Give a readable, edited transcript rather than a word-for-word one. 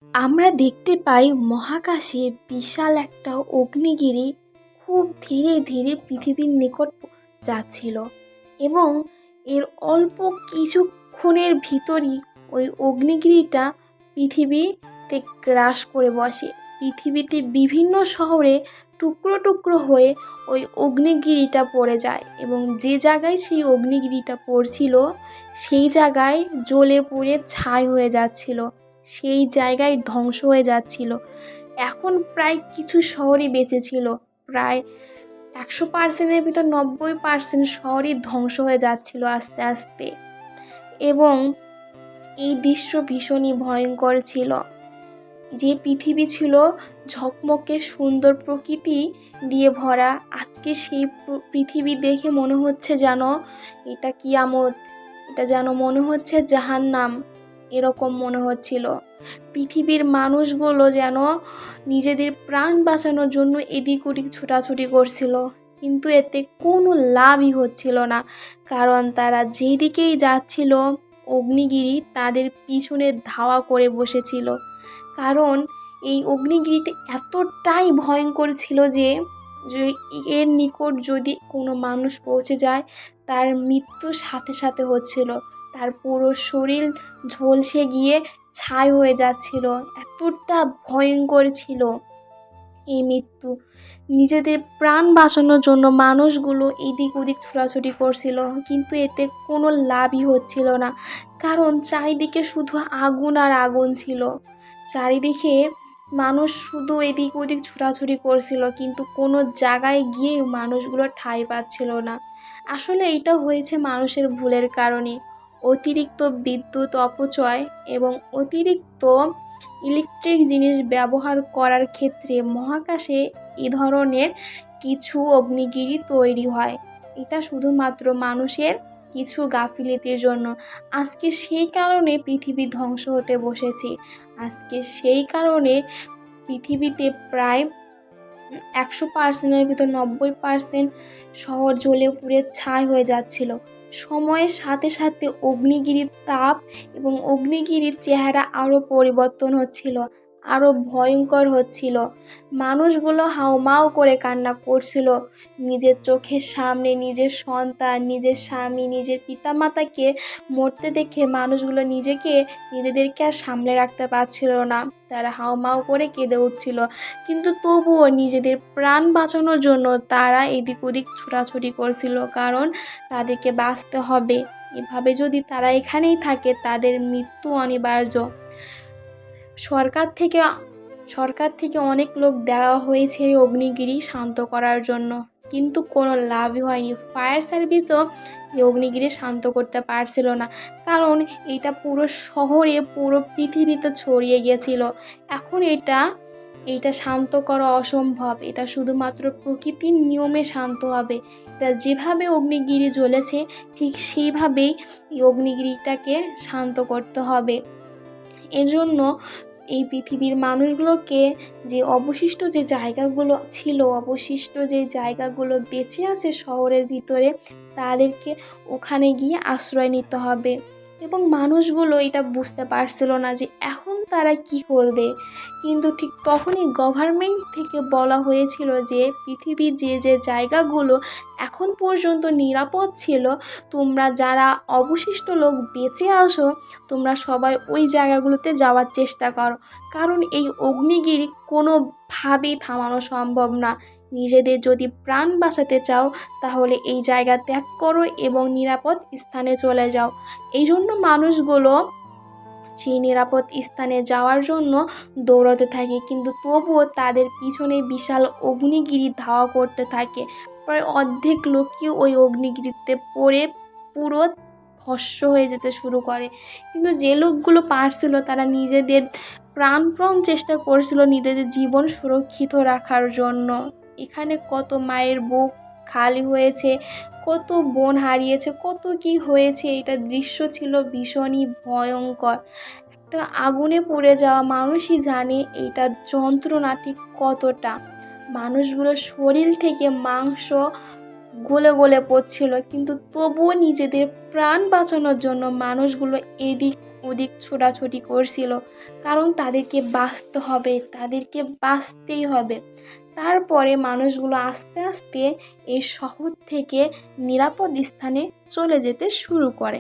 আমরা দেখতে পাই মহাকাশে বিশাল একটা অগ্নিগিরি খুব ধীরে ধীরে পৃথিবীর নিকট যাচ্ছিল এবং এর অল্প কিছুক্ষণের ভিতরই ওই অগ্নিগিরিটা পৃথিবীতে গ্রাস করে বসে। পৃথিবীতে বিভিন্ন শহরে টুকরো টুকরো হয়ে ওই অগ্নিগিরিটা পড়ে যায় এবং যে জায়গায় সেই অগ্নিগিরিটা পড়ছিল সেই জায়গায় জ্বলে পুড়ে ছাই হয়ে যাচ্ছিল, সেই জায়গায় ধ্বংস হয়ে যাচ্ছিল। এখন প্রায় কিছু শহরই বেঁচে ছিল, প্রায় 100%-এর ভিতর 90% শহরই ধ্বংস হয়ে যাচ্ছিল আস্তে আস্তে। এবং এই দৃশ্য ভীষণই ভয়ঙ্কর ছিল। যে পৃথিবী ছিল ঝকমকে সুন্দর প্রকৃতি দিয়ে ভরা, আজকে সেই পৃথিবী দেখে মনে হচ্ছে যেন এটা কিয়ামত, এটা যেন মনে হচ্ছে জাহান্নাম, এরকম মনে হচ্ছিল। পৃথিবীর মানুষগুলো যেন নিজেদের প্রাণ বাঁচানোর জন্য এদিক ওদিক ছুটাছুটি করছিল, কিন্তু এতে কোনো লাভই হচ্ছিল না, কারণ তারা যেদিকেই যাচ্ছিল অগ্নিগিরি তাদের পিছনে ধাওয়া করে বসেছিল। কারণ এই অগ্নিগিরিটা এতটাই ভয়ঙ্কর ছিল যে এর নিকট যদি কোনো মানুষ পৌঁছে যায় তার মৃত্যুর সাথে সাথে হচ্ছিল, তার পুরো শরীর ঝলসে গিয়ে ছাই হয়ে যাচ্ছিল, এতটা ভয়ঙ্কর ছিল এই মৃত্যু। নিজেদের প্রাণ বাঁচানোর জন্য মানুষগুলো এদিক ওদিক ছোটাছুটি করছিল, কিন্তু এতে কোনো লাভই হচ্ছিল না, কারণ চারিদিকে শুধু আগুন আর আগুন ছিল। চারিদিকে মানুষ শুধু এদিক ওদিক ছোটাছুটি করছিল, কিন্তু কোনো জায়গায় গিয়ে মানুষগুলো ঠাঁই পাচ্ছিল না। আসলে এটা হয়েছে মানুষের ভুলের কারণে। অতিরিক্ত বিদ্যুৎ অপচয় এবং অতিরিক্ত ইলেকট্রিক জিনিস ব্যবহার করার ক্ষেত্রে মহাকাশে এ ধরনের কিছু অগ্নিগিরি তৈরি হয়। এটা শুধুমাত্র মানুষের কিছু গাফিলতির জন্য। আজকে সেই কারণে পৃথিবী ধ্বংস হতে বসেছে। আজকে সেই কারণে পৃথিবীতে প্রায় 100%-এর ভিতর 90% শহর জ্বলে পুড়ে ছাই হয়ে যাচ্ছিল। সময়ের সাথে সাথে অগ্নিগিরির তাপ এবং অগ্নিগিরির চেহারা আরও পরিবর্তন হচ্ছিল, আরও ভয়ঙ্কর হচ্ছিল। মানুষগুলো হাউমাউ করে কান্না করছিল। নিজের চোখের সামনে নিজের সন্তান, নিজের স্বামী, নিজের পিতামাতাকে মরতে দেখে মানুষগুলো নিজেদেরকে আর সামলে রাখতে পারছিল না। তারা হাউমাউ করে কেঁদে উঠছিল, কিন্তু তবুও নিজেদের প্রাণ বাঁচানোর জন্য তারা এদিক ওদিক ছোটাছুটি করছিল, কারণ তাদেরকে বাঁচতে হবে। এভাবে যদি তারা এখানেই থাকে তাদের মৃত্যু অনিবার্য। সরকার থেকে অনেক লোক দেওয়া হয়েছে এই অগ্নিগিরি শান্ত করার জন্য, কিন্তু কোনো লাভই হয়নি। ফায়ার সার্ভিসও এই অগ্নিগিরি শান্ত করতে পারছিল না, কারণ এটা পুরো শহরে পুরো পৃথিবীতে ছড়িয়ে গিয়েছিল। এখন এটা শান্ত করা অসম্ভব। এটা শুধুমাত্র প্রকৃতির নিয়মে শান্ত হবে। এটা যেভাবে অগ্নিগিরি জ্বলেছে ঠিক সেইভাবেই এই অগ্নিগিরিটাকে শান্ত করতে হবে। এর জন্য এই পৃথিবীর মানুষগুলোকে যে অবশিষ্ট যে জায়গাগুলো ছিল, অবশিষ্ট যে জায়গাগুলো বেঁচে আছে শহরের ভিতরে, তাদেরকে ওখানে গিয়ে আশ্রয় নিতে হবে। এবং মানুষগুলো এটা বুঝতে পারছিল না যে এখন তারা কি করবে, কিন্তু ঠিক তখনই গভর্নমেন্ট থেকে বলা হয়েছিল যে পৃথিবীর যে জায়গাগুলো এখন পর্যন্ত নিরাপদ ছিল, তোমরা যারা অবশিষ্ট লোক বেঁচে আসো তোমরা সবাই ওই জায়গাগুলোতে যাওয়ার চেষ্টা করো, কারণ এই অগ্নিগিরি কোনোভাবেই থামানো সম্ভব না। নিজেদের যদি প্রাণ বাঁচাতে চাও তাহলে এই জায়গা ত্যাগ করো এবং নিরাপদ স্থানে চলে যাও। এই জন্য মানুষগুলো সেই নিরাপদ স্থানে যাওয়ার জন্য দৌড়াতে থাকে, কিন্তু তবুও তাদের পিছনে বিশাল অগ্নিগিরি ধাওয়া করতে থাকে। প্রায় অর্ধেক লোকই ওই অগ্নিগিরিতে পড়ে পুরো ভস্ম হয়ে যেতে শুরু করে। কিন্তু যে লোকগুলো পারছিল তারা নিজেদের প্রাণপণ চেষ্টা করছিল নিজেদের জীবন সুরক্ষিত রাখার জন্য। এখানে কত মায়ের বুক খালি হয়েছে, কত বোন হারিয়েছে, কত কি হয়েছে। এটা দৃশ্য ছিল ভীষণই ভয়ঙ্কর। একটা আগুনে পুড়ে যাওয়া মানুষই জানে এইটা যন্ত্রণা ঠিক কতটা। মানুষগুলোর শরীর থেকে মাংস গলে গলে পড়ছিল, কিন্তু তবুও নিজেদের প্রাণ বাঁচানোর জন্য মানুষগুলো এদিক ওদিক ছোটাছুটি করছিল, কারণ তাদেরকে বাঁচতে হবে, তাদেরকে বাঁচতেই হবে। তারপরে মানুষগুলো আস্তে আস্তে এই শহর থেকে নিরাপদ স্থানে চলে যেতে শুরু করে।